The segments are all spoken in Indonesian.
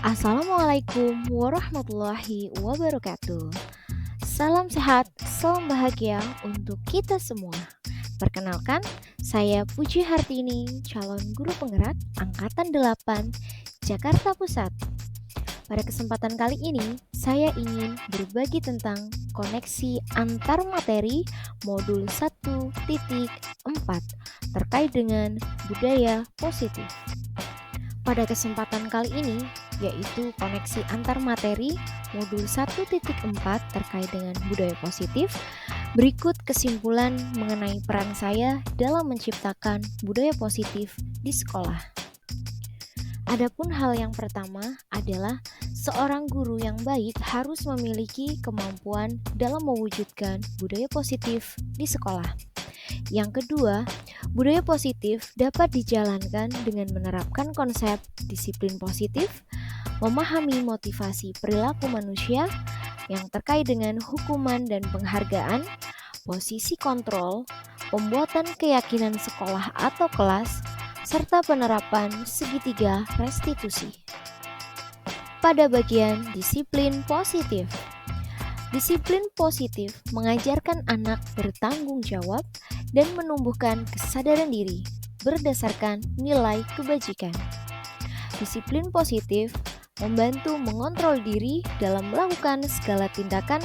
Assalamualaikum warahmatullahi wabarakatuh. Salam sehat, salam bahagia untuk kita semua. Perkenalkan, saya Puji Hartini, calon guru penggerak Angkatan 8, Jakarta Pusat. Pada kesempatan kali ini, saya ingin berbagi tentang koneksi antar materi modul 1.4 terkait dengan budaya positif. Pada kesempatan kali ini, yaitu koneksi antar materi modul 1.4 terkait dengan budaya positif, berikut kesimpulan mengenai peran saya dalam menciptakan budaya positif di sekolah. Adapun hal yang pertama adalah seorang guru yang baik harus memiliki kemampuan dalam mewujudkan budaya positif di sekolah. Yang kedua, budaya positif dapat dijalankan dengan menerapkan konsep disiplin positif, memahami motivasi perilaku manusia yang terkait dengan hukuman dan penghargaan, posisi kontrol, pembuatan keyakinan sekolah atau kelas, serta penerapan segitiga restitusi. Pada bagian disiplin positif, disiplin positif mengajarkan anak bertanggung jawab dan menumbuhkan kesadaran diri berdasarkan nilai kebajikan. Disiplin positif membantu mengontrol diri dalam melakukan segala tindakan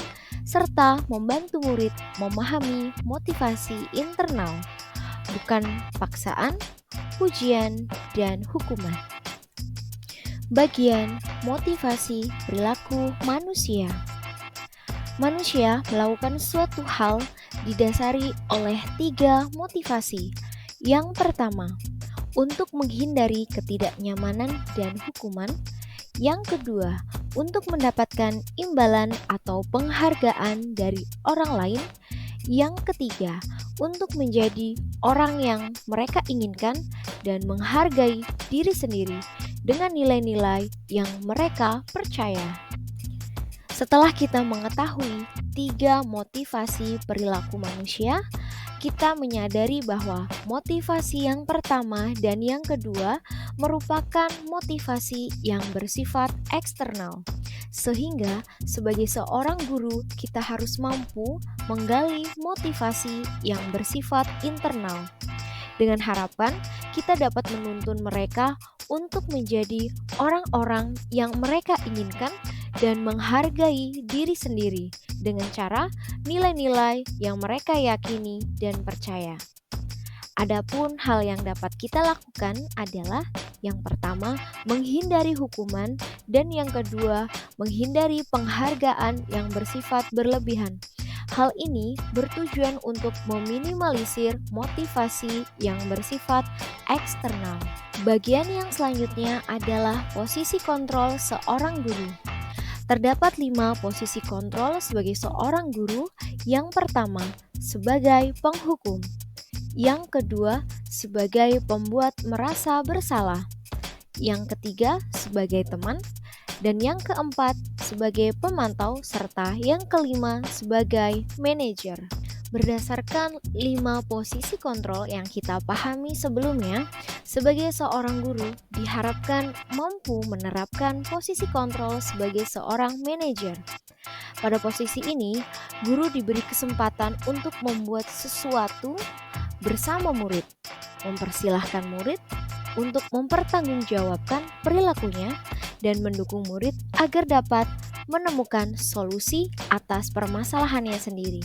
serta membantu murid memahami motivasi internal, bukan paksaan, pujian, dan hukuman. Bagian motivasi perilaku manusia. Manusia melakukan suatu hal didasari oleh 3 motivasi. Yang pertama, untuk menghindari ketidaknyamanan dan hukuman. Yang kedua, untuk mendapatkan imbalan atau penghargaan dari orang lain. Yang ketiga, untuk menjadi orang yang mereka inginkan dan menghargai diri sendiri dengan nilai-nilai yang mereka percaya. Setelah kita mengetahui 3 motivasi perilaku manusia, kita menyadari bahwa motivasi yang pertama dan yang kedua merupakan motivasi yang bersifat eksternal. Sehingga sebagai seorang guru, kita harus mampu menggali motivasi yang bersifat internal. Dengan harapan kita dapat menuntun mereka untuk menjadi orang-orang yang mereka inginkan dan menghargai diri sendiri dengan cara nilai-nilai yang mereka yakini dan percaya. Adapun hal yang dapat kita lakukan adalah yang pertama, menghindari hukuman, dan yang kedua, menghindari penghargaan yang bersifat berlebihan. Hal ini bertujuan untuk meminimalisir motivasi yang bersifat eksternal. Bagian yang selanjutnya adalah posisi kontrol seorang guru. Terdapat 5 posisi kontrol sebagai seorang guru. Yang pertama, sebagai penghukum. Yang kedua, sebagai pembuat merasa bersalah. Yang ketiga, sebagai teman. Dan yang keempat, sebagai pemantau. Serta yang kelima, sebagai manajer. Berdasarkan 5 posisi kontrol yang kita pahami sebelumnya, sebagai seorang guru diharapkan mampu menerapkan posisi kontrol sebagai seorang manajer. Pada posisi ini, guru diberi kesempatan untuk membuat sesuatu bersama murid, mempersilahkan murid untuk mempertanggungjawabkan perilakunya dan mendukung murid agar dapat menemukan solusi atas permasalahannya sendiri.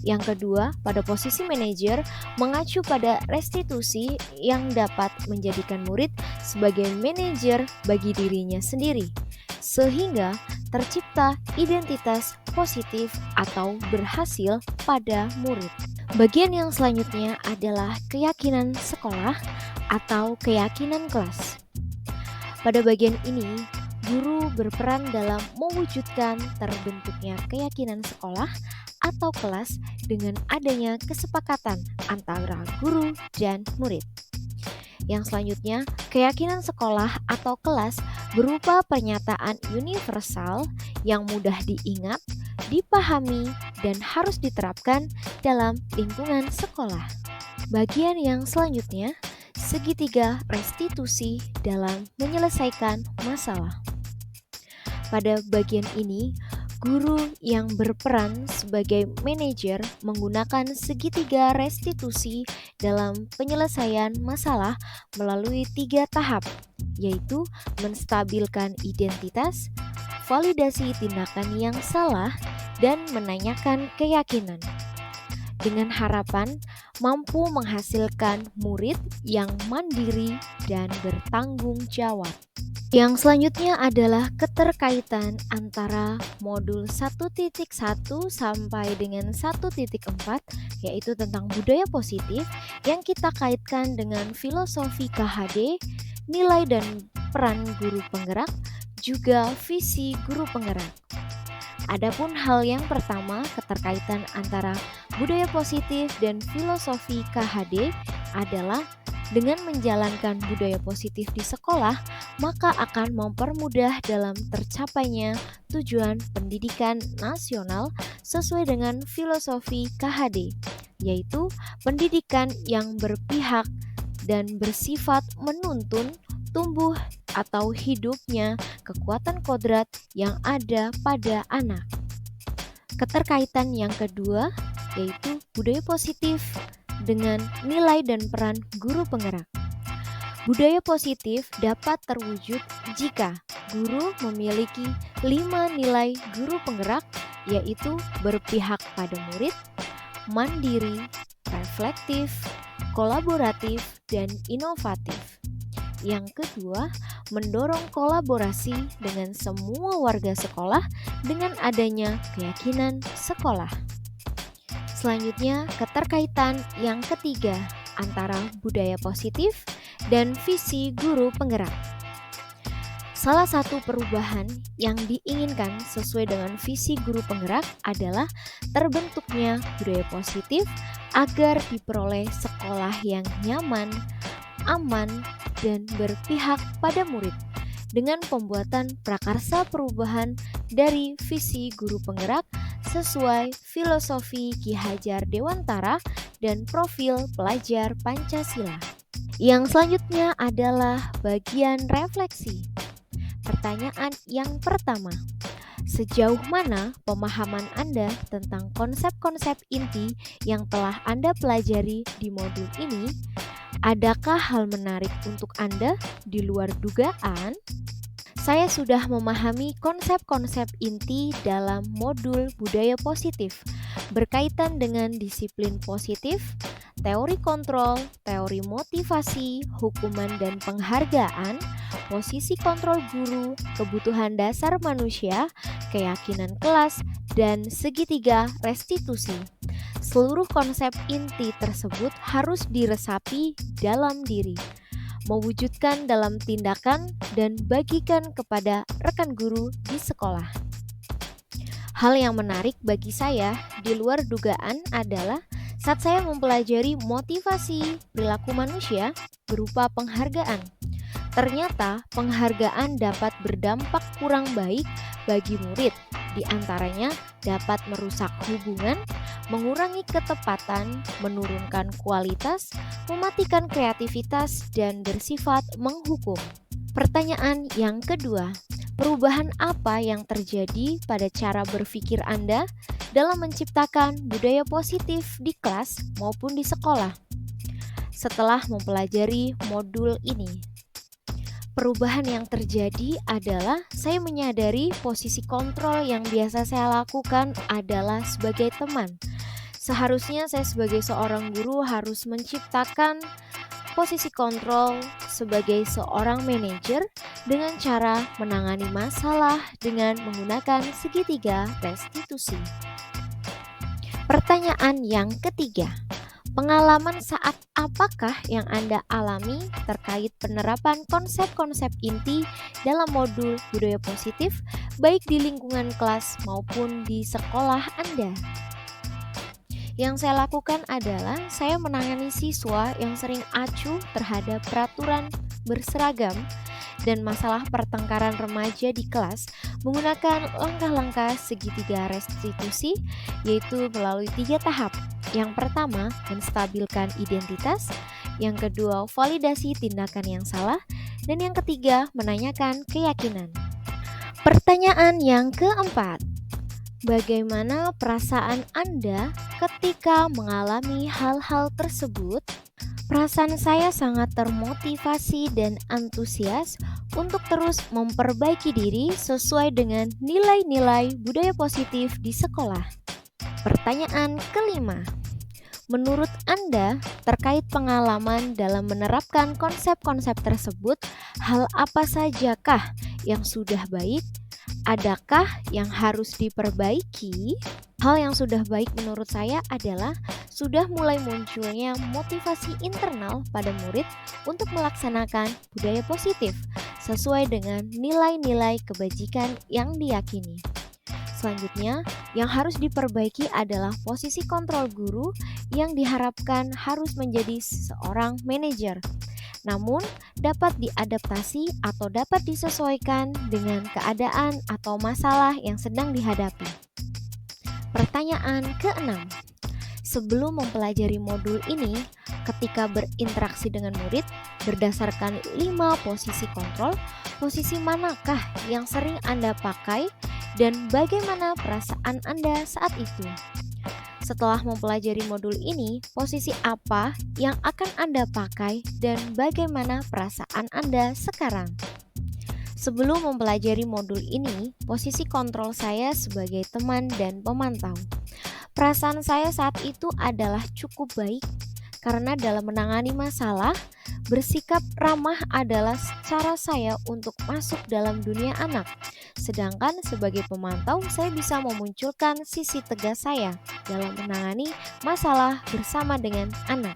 Yang kedua, pada posisi manajer mengacu pada restitusi yang dapat menjadikan murid sebagai manajer bagi dirinya sendiri, sehingga tercipta identitas positif atau berhasil pada murid. Bagian yang selanjutnya adalah keyakinan sekolah atau keyakinan kelas. Pada bagian ini, guru berperan dalam mewujudkan terbentuknya keyakinan sekolah atau kelas dengan adanya kesepakatan antara guru dan murid. Yang selanjutnya, keyakinan sekolah atau kelas berupa pernyataan universal yang mudah diingat, dipahami, dan harus diterapkan dalam lingkungan sekolah. Bagian yang selanjutnya, segitiga restitusi dalam menyelesaikan masalah. Pada bagian ini, guru yang berperan sebagai manajer menggunakan segitiga restitusi dalam penyelesaian masalah melalui 3 tahap, yaitu menstabilkan identitas, validasi tindakan yang salah, dan menanyakan keyakinan. Dengan harapan mampu menghasilkan murid yang mandiri dan bertanggung jawab. Yang selanjutnya adalah keterkaitan antara modul 1.1 sampai dengan 1.4, yaitu tentang budaya positif yang kita kaitkan dengan filosofi KHD, nilai dan peran guru penggerak, juga visi guru penggerak. Adapun hal yang pertama, keterkaitan antara budaya positif dan filosofi KHD adalah dengan menjalankan budaya positif di sekolah, maka akan mempermudah dalam tercapainya tujuan pendidikan nasional sesuai dengan filosofi KHD, yaitu pendidikan yang berpihak dan bersifat menuntun tumbuh atau hidupnya kekuatan kodrat yang ada pada anak. Keterkaitan yang kedua yaitu budaya positif dengan nilai dan peran guru penggerak. Budaya positif dapat terwujud jika guru memiliki 5 nilai guru penggerak, yaitu berpihak pada murid, mandiri, reflektif, kolaboratif, dan inovatif. Yang kedua, mendorong kolaborasi dengan semua warga sekolah dengan adanya keyakinan sekolah. Selanjutnya, keterkaitan yang ketiga antara budaya positif dan visi guru penggerak. Salah satu perubahan yang diinginkan sesuai dengan visi guru penggerak adalah terbentuknya budaya positif agar diperoleh sekolah yang nyaman, aman, dan berpihak pada murid dengan pembuatan prakarsa perubahan dari visi guru penggerak sesuai filosofi Ki Hajar Dewantara dan profil pelajar Pancasila. Yang selanjutnya adalah bagian refleksi. Pertanyaan yang pertama, sejauh mana pemahaman Anda tentang konsep-konsep inti yang telah Anda pelajari di modul ini? Adakah hal menarik untuk Anda di luar dugaan? Saya sudah memahami konsep-konsep inti dalam modul budaya positif berkaitan dengan disiplin positif, teori kontrol, teori motivasi, hukuman dan penghargaan, posisi kontrol guru, kebutuhan dasar manusia, keyakinan kelas, dan segitiga restitusi. Seluruh konsep inti tersebut harus diresapi dalam diri, mewujudkan dalam tindakan, dan bagikan kepada rekan guru di sekolah. Hal yang menarik bagi saya di luar dugaan adalah saat saya mempelajari motivasi perilaku manusia berupa penghargaan. Ternyata penghargaan dapat berdampak kurang baik bagi murid, di antaranya dapat merusak hubungan, mengurangi ketepatan, menurunkan kualitas, mematikan kreativitas, dan bersifat menghukum. Pertanyaan yang kedua, perubahan apa yang terjadi pada cara berpikir Anda dalam menciptakan budaya positif di kelas maupun di sekolah setelah mempelajari modul ini? Perubahan yang terjadi adalah saya menyadari posisi kontrol yang biasa saya lakukan adalah sebagai teman. Seharusnya saya sebagai seorang guru harus menciptakan posisi kontrol sebagai seorang manajer dengan cara menangani masalah dengan menggunakan segitiga restitusi. Pertanyaan yang ketiga, pengalaman saat apakah yang Anda alami terkait penerapan konsep-konsep inti dalam modul budaya positif baik di lingkungan kelas maupun di sekolah Anda? Yang saya lakukan adalah saya menangani siswa yang sering acuh terhadap peraturan berseragam dan masalah pertengkaran remaja di kelas menggunakan langkah-langkah segitiga restitusi, yaitu melalui 3 tahap. Yang pertama, menstabilkan identitas. Yang kedua, validasi tindakan yang salah. Dan yang ketiga, menanyakan keyakinan. Pertanyaan yang keempat, bagaimana perasaan Anda ketika mengalami hal-hal tersebut? Perasaan saya sangat termotivasi dan antusias untuk terus memperbaiki diri sesuai dengan nilai-nilai budaya positif di sekolah. Pertanyaan kelima, menurut Anda terkait pengalaman dalam menerapkan konsep-konsep tersebut, hal apa sajakah yang sudah baik? Adakah yang harus diperbaiki? Hal yang sudah baik menurut saya adalah sudah mulai munculnya motivasi internal pada murid untuk melaksanakan budaya positif sesuai dengan nilai-nilai kebajikan yang diyakini. Selanjutnya, yang harus diperbaiki adalah posisi kontrol guru yang diharapkan harus menjadi seorang manajer. Namun, dapat diadaptasi atau dapat disesuaikan dengan keadaan atau masalah yang sedang dihadapi. Pertanyaan keenam, sebelum mempelajari modul ini, ketika berinteraksi dengan murid, berdasarkan 5 posisi kontrol, posisi manakah yang sering Anda pakai dan bagaimana perasaan Anda saat itu? Setelah mempelajari modul ini, posisi apa yang akan Anda pakai dan bagaimana perasaan Anda sekarang? Sebelum mempelajari modul ini, posisi kontrol saya sebagai teman dan pemantau. Perasaan saya saat itu adalah cukup baik karena dalam menangani masalah, bersikap ramah adalah cara saya untuk masuk dalam dunia anak. Sedangkan sebagai pemantau, saya bisa memunculkan sisi tegas saya dalam menangani masalah bersama dengan anak.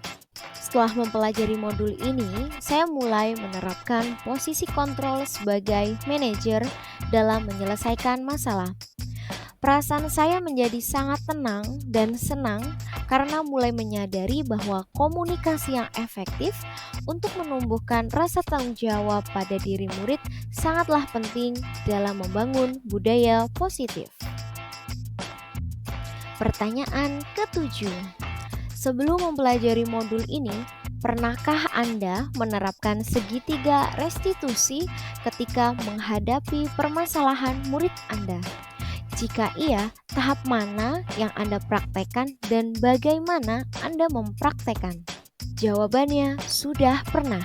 Setelah mempelajari modul ini, saya mulai menerapkan posisi kontrol sebagai manajer dalam menyelesaikan masalah. Perasaan saya menjadi sangat tenang dan senang karena mulai menyadari bahwa komunikasi yang efektif untuk menumbuhkan rasa tanggung jawab pada diri murid sangatlah penting dalam membangun budaya positif. Pertanyaan ketujuh, sebelum mempelajari modul ini, pernahkah Anda menerapkan segitiga restitusi ketika menghadapi permasalahan murid Anda? Jika iya, tahap mana yang Anda praktekkan dan bagaimana Anda mempraktekkan? Jawabannya sudah pernah.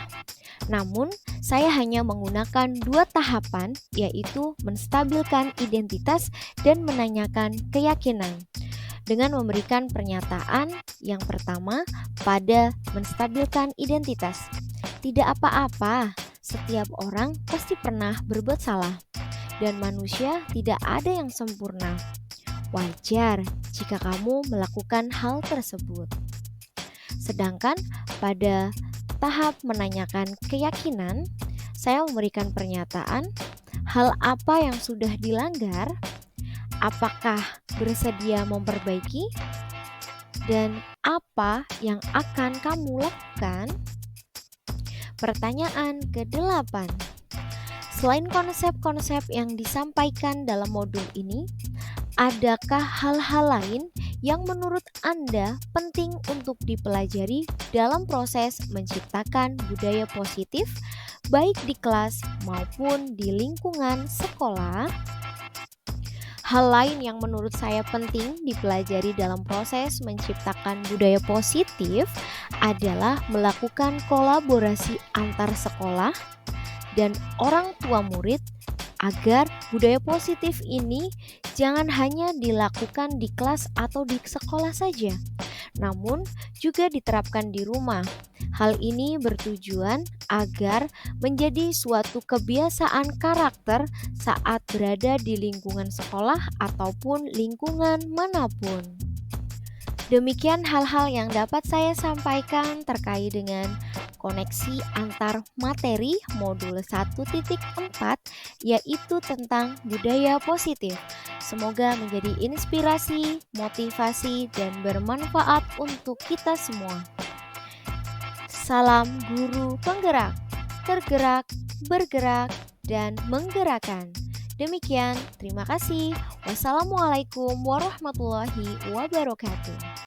Namun, saya hanya menggunakan 2 tahapan, yaitu menstabilkan identitas dan menanyakan keyakinan. Dengan memberikan pernyataan yang pertama pada menstabilkan identitas. Tidak apa-apa, setiap orang pasti pernah berbuat salah. Dan manusia tidak ada yang sempurna. Wajar jika kamu melakukan hal tersebut. Sedangkan pada tahap menanyakan keyakinan, saya memberikan pernyataan hal apa yang sudah dilanggar, apakah bersedia memperbaiki, dan apa yang akan kamu lakukan. Pertanyaan ke-8, selain konsep-konsep yang disampaikan dalam modul ini, adakah hal-hal lain yang menurut Anda penting untuk dipelajari dalam proses menciptakan budaya positif, baik di kelas maupun di lingkungan sekolah? Hal lain yang menurut saya penting dipelajari dalam proses menciptakan budaya positif adalah melakukan kolaborasi antar sekolah dan orang tua murid agar budaya positif ini jangan hanya dilakukan di kelas atau di sekolah saja, namun juga diterapkan di rumah. Hal ini bertujuan agar menjadi suatu kebiasaan karakter saat berada di lingkungan sekolah ataupun lingkungan manapun. Demikian hal-hal yang dapat saya sampaikan terkait dengan koneksi antar materi modul 1.4 yaitu tentang budaya positif. Semoga menjadi inspirasi, motivasi, dan bermanfaat untuk kita semua. Salam guru penggerak, tergerak, bergerak, dan menggerakkan. Demikian, terima kasih. Wassalamualaikum warahmatullahi wabarakatuh.